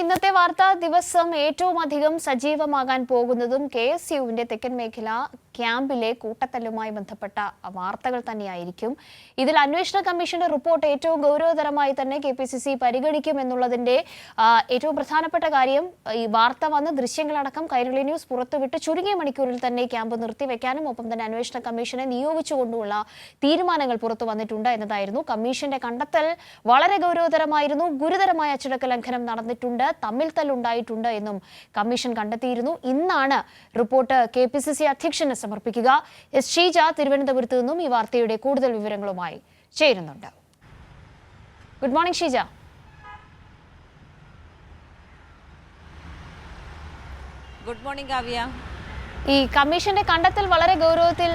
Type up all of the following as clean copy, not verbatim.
ഇന്നത്തെ വാർത്താ ദിവസം ഏറ്റവും അധികം സജീവമാകാൻ പോകുന്നതും കെഎസ്യുവിന്റെ തെക്കൻ മേഖല ക്യാമ്പിലെ കൂട്ടത്തല്ലുമായി ബന്ധപ്പെട്ട വാർത്തകൾ തന്നെയായിരിക്കും. ഇതിൽ അന്വേഷണ കമ്മീഷന്റെ റിപ്പോർട്ട് ഏറ്റവും ഗൗരവതരമായി തന്നെ കെപിസിസി പരിഗണിക്കുമെന്നുള്ളതിന്റെ ഏറ്റവും പ്രധാനപ്പെട്ട കാര്യം ഈ വാർത്ത വന്ന ദൃശ്യങ്ങളടക്കം കൈരളി ന്യൂസ് പുറത്തുവിട്ട് ചുരുങ്ങിയ മണിക്കൂറിൽ തന്നെ ക്യാമ്പ് നിർത്തിവെക്കാനും ഒപ്പം തന്നെ അന്വേഷണ കമ്മീഷനെ നിയോഗിച്ചുകൊണ്ടുള്ള തീരുമാനങ്ങൾ പുറത്തു വന്നിട്ടുണ്ട് എന്നതായിരുന്നു. കമ്മീഷന്റെ കണ്ടെത്തൽ വളരെ ഗൗരവതരമായിരുന്നു. ഗുരുതരമായ അച്ചടക്ക ലംഘനം നടന്നിട്ടുണ്ട്, തമ്മിൽ തല്ലുണ്ടായിട്ടുണ്ട് എന്നും കമ്മീഷൻ കണ്ടെത്തിയിരുന്നു. ഇന്നാണ് റിപ്പോർട്ട് കെപിസിസി അധ്യക്ഷന് സമർപ്പിക്കുക. എസ് ഷീജ തിരുവനന്തപുരത്ത് നിന്നും ഈ വാർത്തയുടെ കൂടുതൽ വിവരങ്ങളുമായി ചേരുന്നുണ്ട്. Good morning Sheeja. Good morning Kavya. ഈ കമ്മീഷന്റെ കണ്ടെത്തൽ വളരെ ഗൗരവത്തിൽ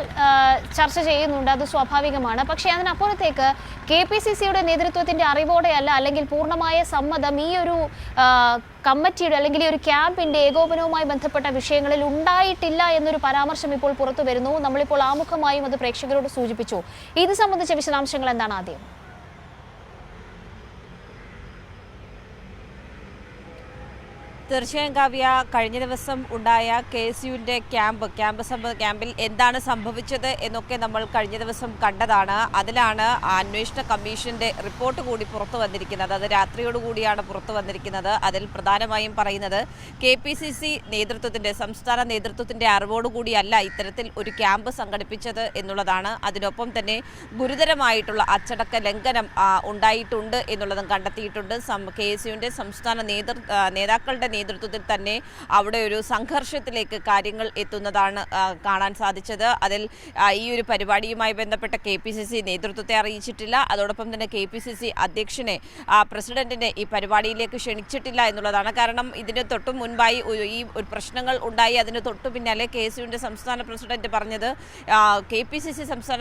ചർച്ച ചെയ്യുന്നുണ്ട്, അത് സ്വാഭാവികമാണ്. പക്ഷേ അതിനപ്പുറത്തേക്ക് കെപിസിസിയുടെ നേതൃത്വത്തിന്റെ അറിവോടെയല്ല അല്ലെങ്കിൽ പൂർണ്ണമായ സമ്മതം ഈ ഒരു കമ്മിറ്റിയുടെ അല്ലെങ്കിൽ ഈ ഒരു ക്യാമ്പിന്റെ ഏകോപനവുമായി ബന്ധപ്പെട്ട വിഷയങ്ങളിൽ ഉണ്ടായിട്ടില്ല എന്നൊരു പരാമർശം ഇപ്പോൾ പുറത്തു വരുന്നു. നമ്മളിപ്പോൾ ആമുഖമായും അത് പ്രേക്ഷകരോട് സൂചിപ്പിച്ചു. ഇത് സംബന്ധിച്ച വിശദാംശങ്ങൾ എന്താണ് ആദ്യം? തീർച്ചയായും കാവ്യ, കഴിഞ്ഞ ദിവസം ഉണ്ടായ കെഎസ്യുവിൻ്റെ ക്യാമ്പിൽ എന്താണ് സംഭവിച്ചത് എന്നൊക്കെ നമ്മൾ കഴിഞ്ഞ ദിവസം കണ്ടതാണ്. അതിലാണ് അന്വേഷണ കമ്മീഷന്റെ റിപ്പോർട്ട് കൂടി പുറത്തു വന്നിരിക്കുന്നത്. അത് രാത്രിയോടുകൂടിയാണ് പുറത്തു വന്നിരിക്കുന്നത്. അതിൽ പ്രധാനമായും പറയുന്നത് കെപിസിസി നേതൃത്വത്തിന്റെ സംസ്ഥാന നേതൃത്വത്തിന്റെ അറിവോടുകൂടിയല്ല ഇത്തരത്തിൽ ഒരു ക്യാമ്പ് സംഘടിപ്പിച്ചത് എന്നുള്ളതാണ്. അതിനൊപ്പം തന്നെ ഗുരുതരമായിട്ടുള്ള അച്ചടക്ക ലംഘനം ഉണ്ടായിട്ടുണ്ട് എന്നുള്ളതും കണ്ടെത്തിയിട്ടുണ്ട്. കെഎസ്യുവിന്റെ സംസ്ഥാന നേതാക്കളുടെ നേതൃത്വത്തിൽ തന്നെ അവിടെ ഒരു സംഘർഷത്തിലേക്ക് കാര്യങ്ങൾ എത്തുന്നതാണ് കാണാൻ സാധിച്ചത്. അതിൽ ഈ ഒരു പരിപാടിയുമായി ബന്ധപ്പെട്ട കെപിസിസി നേതൃത്വത്തെ അറിയിച്ചിട്ടില്ല. അതോടൊപ്പം തന്നെ കെപിസിസി അധ്യക്ഷനെ പ്രസിഡന്റിനെ ഈ പരിപാടിയിലേക്ക് ക്ഷണിച്ചിട്ടില്ല എന്നുള്ളതാണ്. കാരണം ഇതിന് തൊട്ടു മുൻപായി ഈ ഒരു പ്രശ്നങ്ങൾ ഉണ്ടായി. അതിന് തൊട്ടു പിന്നാലെ കെഎസ്യുവിന്റെ സംസ്ഥാന പ്രസിഡന്റ് പറഞ്ഞത് കെപിസിസി സംസ്ഥാന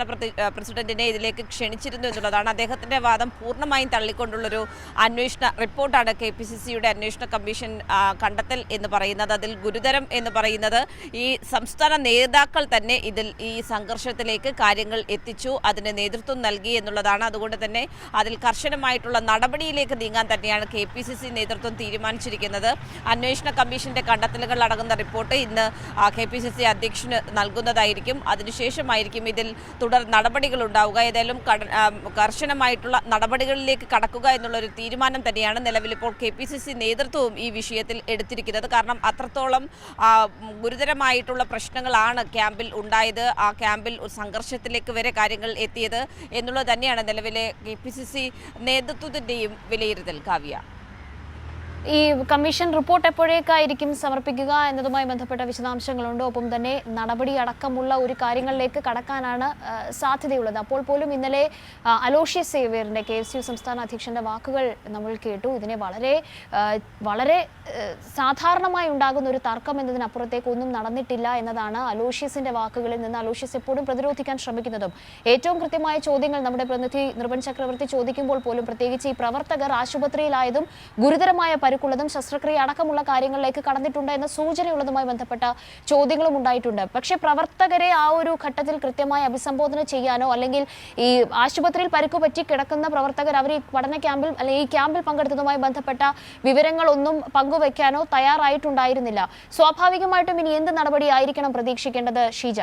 പ്രസിഡന്റിനെ ഇതിലേക്ക് ക്ഷണിച്ചിരുന്നു എന്നുള്ളതാണ്. അദ്ദേഹത്തിന്റെ വാദം പൂർണ്ണമായും തള്ളിക്കൊണ്ടുള്ളൊരു അന്വേഷണ റിപ്പോർട്ടാണ് കെപിസിസിയുടെ അന്വേഷണ കമ്മീഷൻ കണ്ടെത്തൽ എന്ന് പറയുന്നത്. അതിൽ ഗുരുതരം എന്ന് പറയുന്നത് ഈ സംസ്ഥാന നേതാക്കൾ തന്നെ ഈ സംഘർഷത്തിലേക്ക് കാര്യങ്ങൾ എത്തിച്ചു, അതിന് നേതൃത്വം നൽകി എന്നുള്ളതാണ്. അതുകൊണ്ട് തന്നെ അതിൽ കർശനമായിട്ടുള്ള നടപടിയിലേക്ക് നീങ്ങാൻ തന്നെയാണ് കെപിസിസി നേതൃത്വം തീരുമാനിച്ചിരിക്കുന്നത്. അന്വേഷണ കമ്മീഷന്റെ കണ്ടെത്തലുകൾ അടങ്ങുന്ന റിപ്പോർട്ട് ഇന്ന് കെപിസിസി അധ്യക്ഷന് നൽകുന്നതായിരിക്കും. അതിനുശേഷമായിരിക്കും ഇതിൽ തുടർ നടപടികൾ ഉണ്ടാവുക. ഏതായാലും കർശനമായിട്ടുള്ള നടപടികളിലേക്ക് കടക്കുക എന്നുള്ളൊരു തീരുമാനം തന്നെയാണ് നിലവിലിപ്പോൾ കെപിസിസി നേതൃത്വവും ഈ വിഷയത്തിൽ എടുത്തിരിക്കുന്നത്. കാരണം അത്രത്തോളം ഗുരുതരമായിട്ടുള്ള പ്രശ്നങ്ങളാണ് ക്യാമ്പിൽ ഉണ്ടായത്. ആ ക്യാമ്പിൽ ഒരു സംഘർഷത്തിലേക്ക് വരെ കാര്യങ്ങൾ എത്തിയത് എന്നുള്ളത് തന്നെയാണ് നിലവിലെ കെപിസിസി നേതൃത്വത്തിന്റെയും വിലയിരുത്തൽ. കാവ്യ, ഈ കമ്മീഷൻ റിപ്പോർട്ട് എപ്പോഴേക്കായിരിക്കും സമർപ്പിക്കുക എന്നതുമായി ബന്ധപ്പെട്ട വിശദാംശങ്ങളുണ്ട്. ഒപ്പം തന്നെ നടപടി അടക്കമുള്ള ഒരു കാര്യങ്ങളിലേക്ക് കടക്കാനാണ് സാധ്യതയുള്ളത്. അപ്പോൾ പോലും ഇന്നലെ അലോഷ്യസ് സേവ്യറിന്റെ കെഎസ്യു സംസ്ഥാന അധ്യക്ഷന്റെ വാക്കുകൾ നമ്മൾ കേട്ടു. ഇതിനെ വളരെ സാധാരണമായി ഉണ്ടാകുന്ന ഒരു തർക്കം എന്നതിനപ്പുറത്തേക്ക് ഒന്നും നടന്നിട്ടില്ല എന്നതാണ് അലോഷ്യസിന്റെ വാക്കുകളിൽ നിന്ന് അലോഷ്യസ് എപ്പോഴും പ്രതിരോധിക്കാൻ ശ്രമിക്കുന്നതും. ഏറ്റവും കൃത്യമായ ചോദ്യങ്ങൾ നമ്മുടെ പ്രതിനിധി നിർവൻ ചക്രവർത്തി ചോദിക്കുമ്പോൾ പോലും പ്രത്യേകിച്ച് ഈ പ്രവർത്തകർ ആശുപത്രിയിലായതും ഗുരുതരമായ ുള്ളതും ശസ്ത്രക്രിയ അടക്കമുള്ള കാര്യങ്ങളിലേക്ക് കടന്നിട്ടുണ്ട് എന്ന സൂചനയുള്ളതുമായി ബന്ധപ്പെട്ട ചോദ്യങ്ങളും ഉണ്ടായിട്ടുണ്ട്. പക്ഷേ പ്രവർത്തകരെ ആ ഒരു ഘട്ടത്തിൽ കൃത്യമായി അഭിസംബോധന ചെയ്യാനോ അല്ലെങ്കിൽ ഈ ആശുപത്രിയിൽ പരിക്കുപറ്റി കിടക്കുന്ന പ്രവർത്തകർ അവർ ഈ പഠന ക്യാമ്പിൽ അല്ലെങ്കിൽ ഈ ക്യാമ്പിൽ പങ്കെടുത്തതുമായി ബന്ധപ്പെട്ട വിവരങ്ങളൊന്നും പങ്കുവയ്ക്കാനോ തയ്യാറായിട്ടുണ്ടായിരുന്നില്ല. സ്വാഭാവികമായിട്ടും ഇനി എന്ത് നടപടിയായിരിക്കണം പ്രതീക്ഷിക്കേണ്ടത് ഷീജ?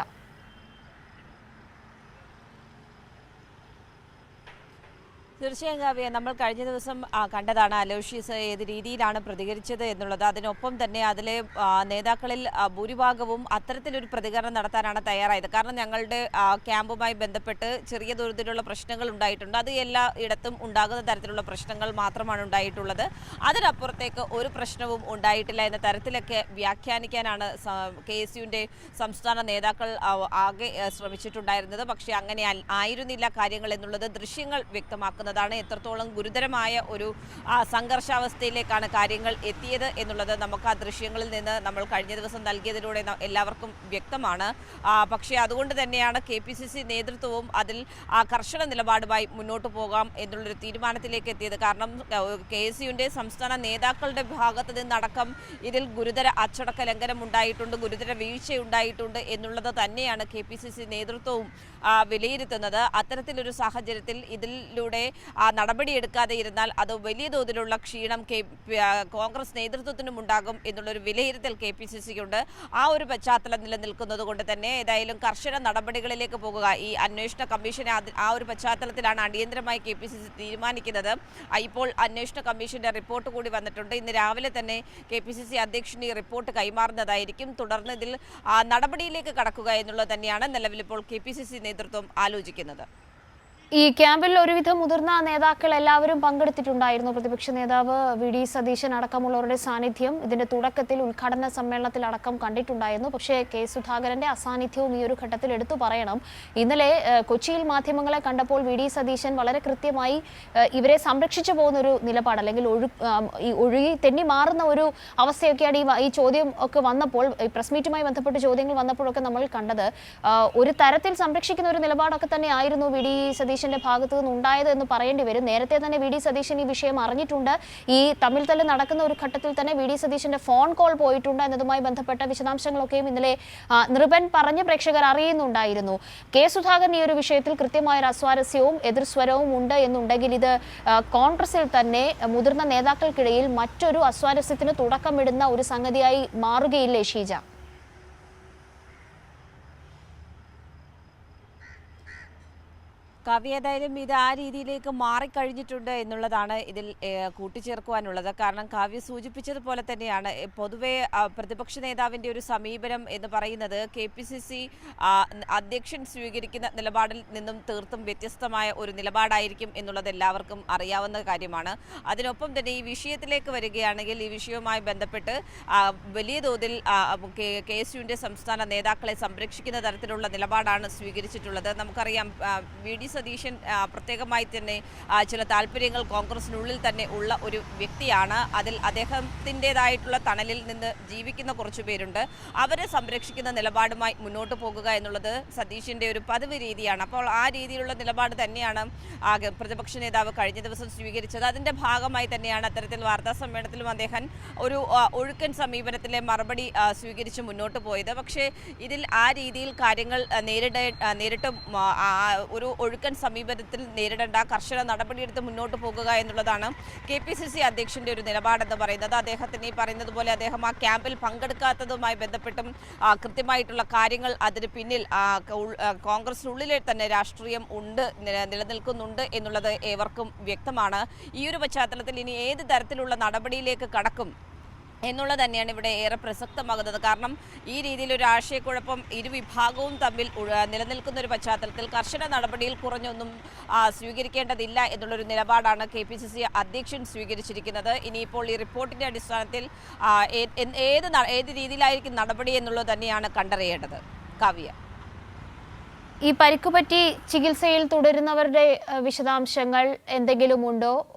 തീർച്ചയായും കാവ്യ, നമ്മൾ കഴിഞ്ഞ ദിവസം കണ്ടതാണ് അലോഷ്യസ് ഏത് രീതിയിലാണ് പ്രതികരിച്ചത് എന്നുള്ളത്. അതിനൊപ്പം തന്നെ അതിലെ നേതാക്കളിൽ ഭൂരിഭാഗവും അത്തരത്തിലൊരു പ്രതികരണം നടത്താനാണ് തയ്യാറായത്. കാരണം ഞങ്ങളുടെ ക്യാമ്പുമായി ബന്ധപ്പെട്ട് ചെറിയ തോതിലുള്ള പ്രശ്നങ്ങൾ ഉണ്ടായിട്ടുണ്ട്, അത് എല്ലാ ഇടത്തും ഉണ്ടാകുന്ന തരത്തിലുള്ള പ്രശ്നങ്ങൾ മാത്രമാണ് ഉണ്ടായിട്ടുള്ളത്, അതിനപ്പുറത്തേക്ക് ഒരു പ്രശ്നവും ഉണ്ടായിട്ടില്ല എന്ന തരത്തിലൊക്കെ വ്യാഖ്യാനിക്കാനാണ് കെഎസ്യുവിൻ്റെ സംസ്ഥാന നേതാക്കൾ ആകെ ശ്രമിച്ചിട്ടുണ്ടായിരുന്നത്. പക്ഷേ അങ്ങനെ ആയിരുന്നില്ല കാര്യങ്ങൾ എന്നുള്ളത് ദൃശ്യങ്ങൾ വ്യക്തമാക്കുന്നത്. എത്രത്തോളം ഗുരുതരമായ ഒരു സംഘർഷാവസ്ഥയിലേക്കാണ് കാര്യങ്ങൾ എത്തിയത് എന്നുള്ളത് നമുക്ക് ആ ദൃശ്യങ്ങളിൽ നിന്ന് നമ്മൾ കഴിഞ്ഞ ദിവസം നൽകിയതിലൂടെ എല്ലാവർക്കും വ്യക്തമാണ്. പക്ഷേ അതുകൊണ്ട് തന്നെയാണ് കെപിസിസി നേതൃത്വവും അതിൽ കർശന നിലപാടുമായി മുന്നോട്ട് പോകാം എന്നുള്ളൊരു തീരുമാനത്തിലേക്ക് എത്തിയത്. കാരണം കെഎസ്യുവിൻ്റെ സംസ്ഥാന നേതാക്കളുടെ ഭാഗത്ത് നിന്നടക്കം ഇതിൽ ഗുരുതര അച്ചടക്ക ലംഘനം ഉണ്ടായിട്ടുണ്ട്, ഗുരുതര വീഴ്ചയുണ്ടായിട്ടുണ്ട് എന്നുള്ളത് തന്നെയാണ് കെപിസിസി നേതൃത്വവും വിലയിരുത്തുന്നത്. അത്തരത്തിലൊരു സാഹചര്യത്തിൽ ഇതിലൂടെ നടപടിയെടുക്കാതെ ഇരുന്നാൽ അത് വലിയ തോതിലുള്ള ക്ഷീണം കോൺഗ്രസ് നേതൃത്വത്തിനും ഉണ്ടാകും എന്നുള്ളൊരു വിലയിരുത്തൽ KPCCക്കുണ്ട്. ആ ഒരു പശ്ചാത്തലം നിലനിൽക്കുന്നത് കൊണ്ട് തന്നെ ഏതായാലും കർശന നടപടികളിലേക്ക് പോകുക ഈ അന്വേഷണ കമ്മീഷനെ ആ ഒരു പശ്ചാത്തലത്തിലാണ് അടിയന്തരമായി KPCC തീരുമാനിക്കുന്നത്. ഇപ്പോൾ അന്വേഷണ കമ്മീഷന്റെ റിപ്പോർട്ട് കൂടി വന്നിട്ടുണ്ട്. ഇന്ന് രാവിലെ തന്നെ KPCC അധ്യക്ഷന് ഈ റിപ്പോർട്ട് കൈമാറുന്നതായിരിക്കും. തുടർന്ന് ഇതിൽ നടപടിയിലേക്ക് കടക്കുക എന്നുള്ളത് തന്നെയാണ് നിലവിൽ ഇപ്പോൾ KPCC നേതൃത്വം ആലോചിക്കുന്നത്. ഈ ക്യാമ്പിൽ ഒരുവിധം മുതിർന്ന നേതാക്കൾ എല്ലാവരും പങ്കെടുത്തിട്ടുണ്ടായിരുന്നു. പ്രതിപക്ഷ നേതാവ് VD സതീശൻ അടക്കമുള്ളവരുടെ സാന്നിധ്യം ഇതിന്റെ തുടക്കത്തിൽ ഉദ്ഘാടന സമ്മേളനത്തിൽ അടക്കം കണ്ടിട്ടുണ്ടായിരുന്നു. പക്ഷേ K സുധാകരന്റെ അസാന്നിധ്യവും ഈ ഒരു ഘട്ടത്തിൽ എടുത്തു പറയണം. ഇന്നലെ കൊച്ചിയിൽ മാധ്യമങ്ങളെ കണ്ടപ്പോൾ VD സതീശൻ വളരെ കൃത്യമായി ഇവരെ സംരക്ഷിച്ചു പോകുന്ന ഒരു നിലപാട്, അല്ലെങ്കിൽ ഒഴുകി തെന്നി മാറുന്ന ഒരു അവസ്ഥയൊക്കെയാണ് ഈ ചോദ്യം ഒക്കെ വന്നപ്പോൾ, പ്രസ് മീറ്റുമായി ബന്ധപ്പെട്ട് ചോദ്യങ്ങൾ വന്നപ്പോഴൊക്കെ നമ്മൾ കണ്ടത്. ഒരു തരത്തിൽ സംരക്ഷിക്കുന്ന ഒരു നിലപാടൊക്കെ തന്നെ ആയിരുന്നു VD സതീശൻ ഭാഗത്തു നിന്ന് ഉണ്ടായത് എന്ന് പറയേണ്ടി വരും. നേരത്തെ തന്നെ VD സതീശൻ ഈ വിഷയം അറിഞ്ഞിട്ടുണ്ട്. ഈ തമ്മിൽ തല്ല് നടക്കുന്ന ഒരു ഘട്ടത്തിൽ തന്നെ VD സതീശന്റെ ഫോൺ കോൾ പോയിട്ടുണ്ട് എന്നതുമായി ബന്ധപ്പെട്ട വിശദാംശങ്ങളൊക്കെയും ഇന്നലെ നൃപൻ പറഞ്ഞ് പ്രേക്ഷകർ അറിയുന്നുണ്ടായിരുന്നു. K സുധാകരൻ ഈ ഒരു വിഷയത്തിൽ കൃത്യമായ ഒരു അസ്വാരസ്യവും എതിർസ്വരവും ഉണ്ട് എന്നുണ്ടെങ്കിൽ ഇത് കോൺഗ്രസിൽ തന്നെ മുതിർന്ന നേതാക്കൾക്കിടയിൽ മറ്റൊരു അസ്വാരസ്യത്തിന് തുടക്കമിടുന്ന ഒരു സംഗതിയായി മാറുകയില്ലേ ഷീജ? കവി ഏതായാലും ഇത് ആ രീതിയിലേക്ക് മാറിക്കഴിഞ്ഞിട്ടുണ്ട് എന്നുള്ളതാണ് ഇതിൽ കൂട്ടിച്ചേർക്കുവാനുള്ളത്. കാരണം കാവ്യ സൂചിപ്പിച്ചതുപോലെ തന്നെയാണ് പൊതുവെ പ്രതിപക്ഷ നേതാവിൻ്റെ ഒരു സമീപനം എന്ന് പറയുന്നത് KPCC അധ്യക്ഷൻ സ്വീകരിക്കുന്ന നിലപാടിൽ നിന്നും തീർത്തും വ്യത്യസ്തമായ ഒരു നിലപാടായിരിക്കും എന്നുള്ളത് എല്ലാവർക്കും അറിയാവുന്ന കാര്യമാണ്. അതിനൊപ്പം തന്നെ ഈ വിഷയത്തിലേക്ക് വരികയാണെങ്കിൽ ഈ വിഷയവുമായി ബന്ധപ്പെട്ട് വലിയ തോതിൽ KSUവിൻ്റെ സംസ്ഥാന നേതാക്കളെ സംരക്ഷിക്കുന്ന തരത്തിലുള്ള നിലപാടാണ് സ്വീകരിച്ചിട്ടുള്ളത്. നമുക്കറിയാം VD സതീശൻ പ്രത്യേകമായി തന്നെ ചില താല്പര്യങ്ങൾ കോൺഗ്രസിനുള്ളിൽ തന്നെ ഉള്ള ഒരു വ്യക്തിയാണ്. അതിൽ അദ്ദേഹത്തിൻ്റെതായിട്ടുള്ള തണലിൽ നിന്ന് ജീവിക്കുന്ന കുറച്ചു പേരുണ്ട്. അവരെ സംരക്ഷിക്കുന്ന നിലപാടുമായി മുന്നോട്ട് പോകുക എന്നുള്ളത് സതീശൻ്റെ ഒരു പതിവ് രീതിയാണ്. അപ്പോൾ ആ രീതിയിലുള്ള നിലപാട് തന്നെയാണ് പ്രതിപക്ഷ നേതാവ് കഴിഞ്ഞ ദിവസം സ്വീകരിച്ചത്. അതിൻ്റെ ഭാഗമായി തന്നെയാണ് അത്തരത്തിൽ വാർത്താ സമ്മേളനത്തിലും അദ്ദേഹം ഒരു ഒഴുക്കൻ സമീപനത്തിലെ മറുപടി സ്വീകരിച്ച് മുന്നോട്ട് പോയത്. പക്ഷേ ഇതിൽ ആ രീതിയിൽ കാര്യങ്ങൾ നേരിട്ടും ഒരു ഒഴുക്കൻ സമീപനത്തിൽ നേരിടേണ്ട കർശന നടപടിയെടുത്ത് മുന്നോട്ട് പോകുക എന്നുള്ളതാണ് KPCC അധ്യക്ഷന്റെ ഒരു നിലപാടെന്ന് പറയുന്നത്. അദ്ദേഹത്തിന് ഈ പറയുന്നത് പോലെ അദ്ദേഹം ആ ക്യാമ്പിൽ പങ്കെടുക്കാത്തതുമായി ബന്ധപ്പെട്ടും കൃത്യമായിട്ടുള്ള കാര്യങ്ങൾ അതിന് പിന്നിൽ കോൺഗ്രസിനുള്ളിലെ തന്നെ രാഷ്ട്രീയം നിലനിൽക്കുന്നുണ്ട് എന്നുള്ളത് ഏവർക്കും വ്യക്തമാണ്. ഈ ഒരു പശ്ചാത്തലത്തിൽ ഇനി ഏത് തരത്തിലുള്ള നടപടിയിലേക്ക് കടക്കും എന്നുള്ളത് തന്നെയാണ് ഇവിടെ ഏറെ പ്രസക്തമാകുന്നത്. കാരണം ഈ രീതിയിലൊരു ആശയക്കുഴപ്പം ഇരുവിഭാഗവും തമ്മിൽ നിലനിൽക്കുന്ന ഒരു പശ്ചാത്തലത്തിൽ കർശന നടപടിയിൽ കുറഞ്ഞൊന്നും സ്വീകരിക്കേണ്ടതില്ല എന്നുള്ളൊരു നിലപാടാണ് KPCC അധ്യക്ഷൻ സ്വീകരിച്ചിരിക്കുന്നത്. ഇനിയിപ്പോൾ ഈ റിപ്പോർട്ടിൻ്റെ അടിസ്ഥാനത്തിൽ ഏത് രീതിയിലായിരിക്കും നടപടി എന്നുള്ളത് തന്നെയാണ് കണ്ടറിയേണ്ടത്. കാവ്യ, ഈ പരിക്കുപറ്റി ചികിത്സയിൽ തുടരുന്നവരുടെ വിശദാംശങ്ങൾ എന്തെങ്കിലും ഉണ്ടോ?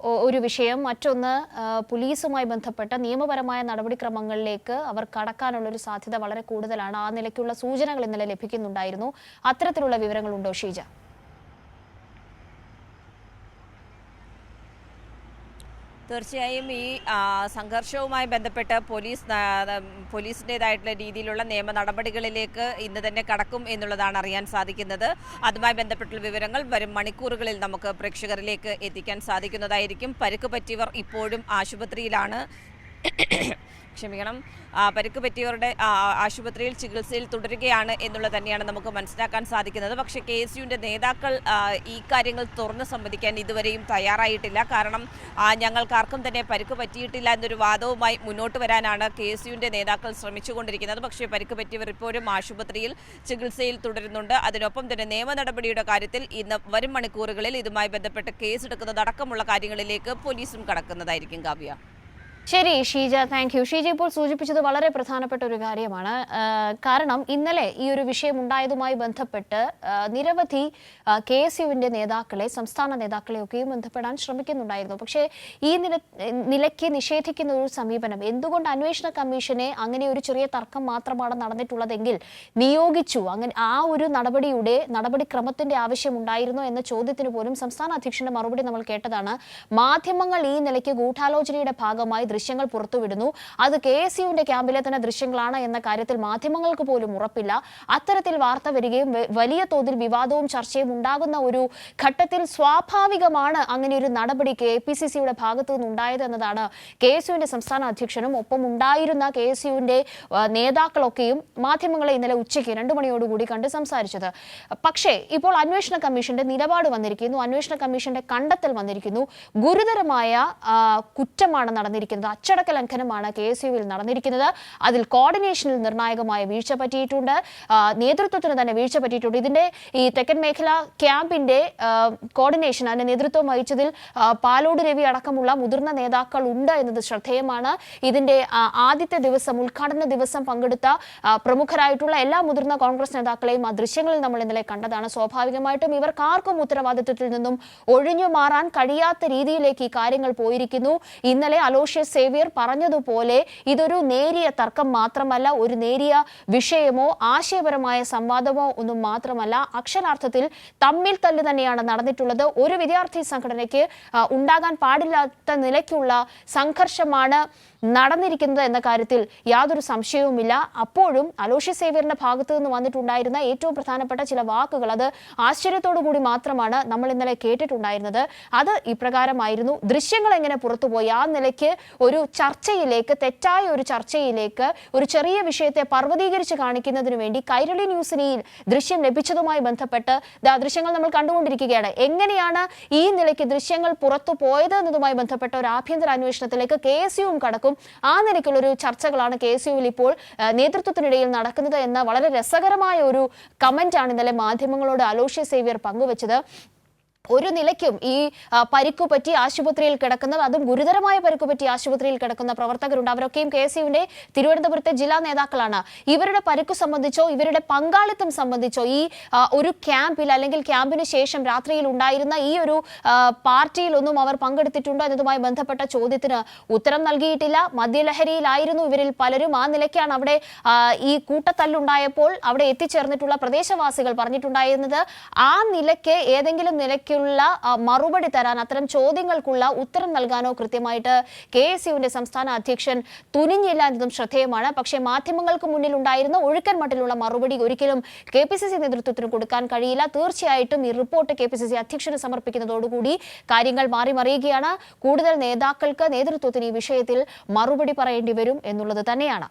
ഒരു വിഷയം. മറ്റൊന്ന്, പോലീസുമായി ബന്ധപ്പെട്ട നിയമപരമായ നടപടിക്രമങ്ങളിലേക്ക് അവർ കടക്കാനുള്ളൊരു സാധ്യത വളരെ കൂടുതലാണ്. ആ നിലയ്ക്കുള്ള സൂചനകൾ ഇന്നലെ ലഭിക്കുന്നുണ്ടായിരുന്നു. അത്തരത്തിലുള്ള വിവരങ്ങളുണ്ടോ ഷീജ? തീർച്ചയായും ഈ സംഘർഷവുമായി ബന്ധപ്പെട്ട് പോലീസിൻ്റെതായിട്ടുള്ള രീതിയിലുള്ള നിയമ നടപടികളിലേക്ക് ഇന്ന് തന്നെ കടക്കും എന്നുള്ളതാണ് അറിയാൻ സാധിക്കുന്നത്. അതുമായി ബന്ധപ്പെട്ടുള്ള വിവരങ്ങൾ വരും മണിക്കൂറുകളിൽ നമുക്ക് പ്രേക്ഷകരിലേക്ക് എത്തിക്കാൻ സാധിക്കുന്നതായിരിക്കും. പരിക്ക് പറ്റിയവർ ഇപ്പോഴും ആശുപത്രിയിലാണ്. പരിക്ക് പറ്റിയവരുടെ ആശുപത്രിയിൽ ചികിത്സയിൽ തുടരുകയാണ് എന്നുള്ളത് തന്നെയാണ് നമുക്ക് മനസ്സിലാക്കാൻ സാധിക്കുന്നത്. പക്ഷേ KSUവിൻ്റെ നേതാക്കൾ ഈ കാര്യങ്ങൾ തുറന്ന് സമ്മതിക്കാൻ ഇതുവരെയും തയ്യാറായിട്ടില്ല. കാരണം ഞങ്ങൾക്കാർക്കും തന്നെ പരിക്ക് പറ്റിയിട്ടില്ല എന്നൊരു വാദവുമായി മുന്നോട്ട് വരാനാണ് KSUവിൻ്റെ നേതാക്കൾ ശ്രമിച്ചുകൊണ്ടിരിക്കുന്നത്. പക്ഷേ പരിക്ക് പറ്റിയവർ ഇപ്പോഴും ആശുപത്രിയിൽ ചികിത്സയിൽ തുടരുന്നുണ്ട്. അതിനൊപ്പം തന്നെ നിയമ നടപടിയുടെ കാര്യത്തിൽ ഇന്ന് വരും മണിക്കൂറുകളിൽ ഇതുമായി ബന്ധപ്പെട്ട് കേസെടുക്കുന്നതടക്കമുള്ള കാര്യങ്ങളിലേക്ക് പോലീസും കടക്കുന്നതായിരിക്കും. കാവ്യ, ശരി ഷീജ, താങ്ക് യു. ഷീജ ഇപ്പോൾ സൂചിപ്പിച്ചത് വളരെ പ്രധാനപ്പെട്ട ഒരു കാര്യമാണ്. കാരണം ഇന്നലെ ഈ ഒരു വിഷയം ഉണ്ടായതുമായി ബന്ധപ്പെട്ട് നിരവധി KSUവിൻ്റെ നേതാക്കളെ, സംസ്ഥാന നേതാക്കളെയൊക്കെയും ബന്ധപ്പെടാൻ ശ്രമിക്കുന്നുണ്ടായിരുന്നു. പക്ഷേ ഈ നിലയ്ക്ക് നിഷേധിക്കുന്ന ഒരു സമീപനം, എന്തുകൊണ്ട് അന്വേഷണ കമ്മീഷനെ അങ്ങനെ ഒരു ചെറിയ തർക്കം മാത്രമാണ് നടന്നിട്ടുള്ളതെങ്കിൽ നിയോഗിച്ചു, അങ്ങനെ ആ ഒരു നടപടിക്രമത്തിന്റെ ആവശ്യമുണ്ടായിരുന്നോ എന്ന ചോദ്യത്തിന് പോലും സംസ്ഥാന അധ്യക്ഷന്റെ മറുപടി നമ്മൾ കേട്ടതാണ്. മാധ്യമങ്ങൾ ഈ നിലയ്ക്ക് ഗൂഢാലോചനയുടെ ഭാഗമായി ദൃശ്യങ്ങൾ പുറത്തുവിടുന്നു. അത് KSUവിന്റെ ക്യാമ്പിലെ തന്നെ ദൃശ്യങ്ങളാണ് എന്ന കാര്യത്തിൽ മാധ്യമങ്ങൾക്ക് പോലും ഉറപ്പില്ല. അത്തരത്തിൽ വാർത്ത വരികയും വലിയ തോതിൽ വിവാദവും ചർച്ചയും ഉണ്ടാകുന്ന ഒരു ഘട്ടത്തിൽ സ്വാഭാവികമാണ് അങ്ങനെ ഒരു നടപടി KPCCയുടെ ഭാഗത്തു നിന്നുണ്ടായത് എന്നതാണ് KSUവിന്റെ സംസ്ഥാന അധ്യക്ഷനും ഒപ്പം ഉണ്ടായിരുന്ന KSUവിന്റെ നേതാക്കളൊക്കെയും മാധ്യമങ്ങളെ ഇന്നലെ ഉച്ചയ്ക്ക് 2 മണിയോടുകൂടി കണ്ട് സംസാരിച്ചത്. പക്ഷേ ഇപ്പോൾ അന്വേഷണ കമ്മീഷന്റെ നിലപാട് വന്നിരിക്കുന്നു, അന്വേഷണ കമ്മീഷന്റെ കണ്ടെത്തൽ വന്നിരിക്കുന്നു. ഗുരുതരമായ കുറ്റമാണ് നടന്നിരിക്കുന്നത്, അച്ചടക്ക ലംഘനമാണ് KSUവിൽ നടന്നിരിക്കുന്നത്. അതിൽ കോർഡിനേഷനിൽ നിർണായകമായ വീഴ്ച പറ്റിയിട്ടുണ്ട്, നേതൃത്വത്തിന് തന്നെ വീഴ്ച പറ്റിയിട്ടുണ്ട്. ഇതിന്റെ ഈ തെക്കൻ മേഖല ക്യാമ്പിന്റെ കോർഡിനേഷൻ, അതിന്റെ നേതൃത്വം വഹിച്ചതിൽ പാലോട് രവി അടക്കമുള്ള മുതിർന്ന നേതാക്കൾ ഉണ്ട് എന്നത് ശ്രദ്ധേയമാണ്. ഇതിന്റെ ആദ്യത്തെ ദിവസം, ഉദ്ഘാടന ദിവസം പങ്കെടുത്ത പ്രമുഖരായിട്ടുള്ള എല്ലാ മുതിർന്ന കോൺഗ്രസ് നേതാക്കളെയും ആ ദൃശ്യങ്ങളിൽ നമ്മൾ ഇന്നലെ കണ്ടതാണ്. സ്വാഭാവികമായിട്ടും ഇവർക്കാർക്കും ഉത്തരവാദിത്വത്തിൽ നിന്നും ഒഴിഞ്ഞു മാറാൻ കഴിയാത്ത രീതിയിലേക്ക് ഈ കാര്യങ്ങൾ പോയിരിക്കുന്നു. ഇന്നലെ അലോഷ്യസ് സേവ്യർ പറഞ്ഞതുപോലെ ഇതൊരു നേരിയ തർക്കം മാത്രമല്ല, ഒരു നേരിയ വിഷയമോ ആശയപരമായ സംവാദമോ ഒന്നും മാത്രമല്ല, അക്ഷരാർത്ഥത്തിൽ തമ്മിൽ തല്ല് തന്നെയാണ് നടന്നിട്ടുള്ളത്. ഒരു വിദ്യാർത്ഥി സംഘടനയ്ക്ക് ഉണ്ടാകാൻ പാടില്ലാത്ത നിലയ്ക്കുള്ള സംഘർഷമാണ് നടന്നിരിക്കുന്നത് എന്ന കാര്യത്തിൽ യാതൊരു സംശയവുമില്ല. അപ്പോഴും അലോഷ്യസ് സേവ്യറിന്റെ ഭാഗത്തു നിന്ന് വന്നിട്ടുണ്ടായിരുന്ന ഏറ്റവും പ്രധാനപ്പെട്ട ചില വാക്കുകൾ, അത് ആശ്ചര്യത്തോടു കൂടി മാത്രമാണ് നമ്മൾ ഇന്നലെ കേട്ടിട്ടുണ്ടായിരുന്നത്. അത് ഇപ്രകാരമായിരുന്നു: ദൃശ്യങ്ങൾ എങ്ങനെ പുറത്തുപോയി, ആ നിലയ്ക്ക് ഒരു ചർച്ചയിലേക്ക്, തെറ്റായ ഒരു ചർച്ചയിലേക്ക്, ഒരു ചെറിയ വിഷയത്തെ പർവ്വതീകരിച്ച് കാണിക്കുന്നതിന് വേണ്ടി കൈരളി ന്യൂസിന് ഈ ദൃശ്യം ലഭിച്ചതുമായി ബന്ധപ്പെട്ട് ദൃശ്യങ്ങൾ നമ്മൾ കണ്ടുകൊണ്ടിരിക്കുകയാണ്. എങ്ങനെയാണ് ഈ നിലയ്ക്ക് ദൃശ്യങ്ങൾ പുറത്തു പോയത് എന്നതുമായി ബന്ധപ്പെട്ട ഒരു ആഭ്യന്തര അന്വേഷണത്തിലേക്ക് KSUവും കടക്കും. ആ നിലയ്ക്കുള്ളൊരു ചർച്ചകളാണ് KSUവിൽ ഇപ്പോൾ നേതൃത്വത്തിനിടയിൽ നടക്കുന്നത് എന്ന വളരെ രസകരമായ ഒരു കമന്റാണ് ഇന്നലെ മാധ്യമങ്ങളോട് അലോഷ്യസ് സേവ്യർ പങ്കുവച്ചത്. ഒരു നിലയ്ക്കും ഈ പരിക്കുപറ്റി ആശുപത്രിയിൽ കിടക്കുന്ന, അതും ഗുരുതരമായ പരിക്കുപറ്റി ആശുപത്രിയിൽ കിടക്കുന്ന പ്രവർത്തകരുണ്ട്. അവരൊക്കെയും KSUവിന്റെ തിരുവനന്തപുരത്തെ ജില്ലാ നേതാക്കളാണ്. ഇവരുടെ പരിക്കു സംബന്ധിച്ചോ ഇവരുടെ പങ്കാളിത്തം സംബന്ധിച്ചോ ഈ ഒരു ക്യാമ്പിൽ അല്ലെങ്കിൽ ക്യാമ്പിന് ശേഷം രാത്രിയിൽ ഉണ്ടായിരുന്ന ഈ ഒരു പാർട്ടിയിലൊന്നും അവർ പങ്കെടുത്തിട്ടുണ്ടോ എന്നതുമായി ബന്ധപ്പെട്ട ചോദ്യത്തിന് ഉത്തരം നൽകിയിട്ടില്ല. മദ്യലഹരിയിലായിരുന്നു ഇവരിൽ പലരും. ആ നിലയ്ക്കാണ് അവിടെ ഈ കൂട്ടത്തല്ലുണ്ടായപ്പോൾ അവിടെ എത്തിച്ചേർന്നിട്ടുള്ള പ്രദേശവാസികൾ പറഞ്ഞിട്ടുണ്ടായിരുന്നത്. ആ നിലയ്ക്ക് ഏതെങ്കിലും നിലയ്ക്ക് മറുപടി തരാൻ, അത്തരം ചോദ്യങ്ങൾക്കുള്ള ഉത്തരം നൽകാനോ കൃത്യമായിട്ട് KSUവിന്റെ സംസ്ഥാന അധ്യക്ഷൻ തുനിഞ്ഞില്ല എന്നതും ശ്രദ്ധേയമാണ്. പക്ഷേ മാധ്യമങ്ങൾക്ക് മുന്നിൽ ഉണ്ടായിരുന്ന ഒഴുക്കൻ മട്ടിലുള്ള മറുപടി ഒരിക്കലും KPCC നേതൃത്വത്തിന് കൊടുക്കാൻ കഴിയില്ല. തീർച്ചയായിട്ടും ഈ റിപ്പോർട്ട് KPCC അധ്യക്ഷന് സമർപ്പിക്കുന്നതോടുകൂടി കാര്യങ്ങൾ മാറി മറിയുകയാണ്. കൂടുതൽ നേതാക്കൾക്ക്, നേതൃത്വത്തിന് ഈ വിഷയത്തിൽ മറുപടി പറയേണ്ടി വരും എന്നുള്ളത് തന്നെയാണ്.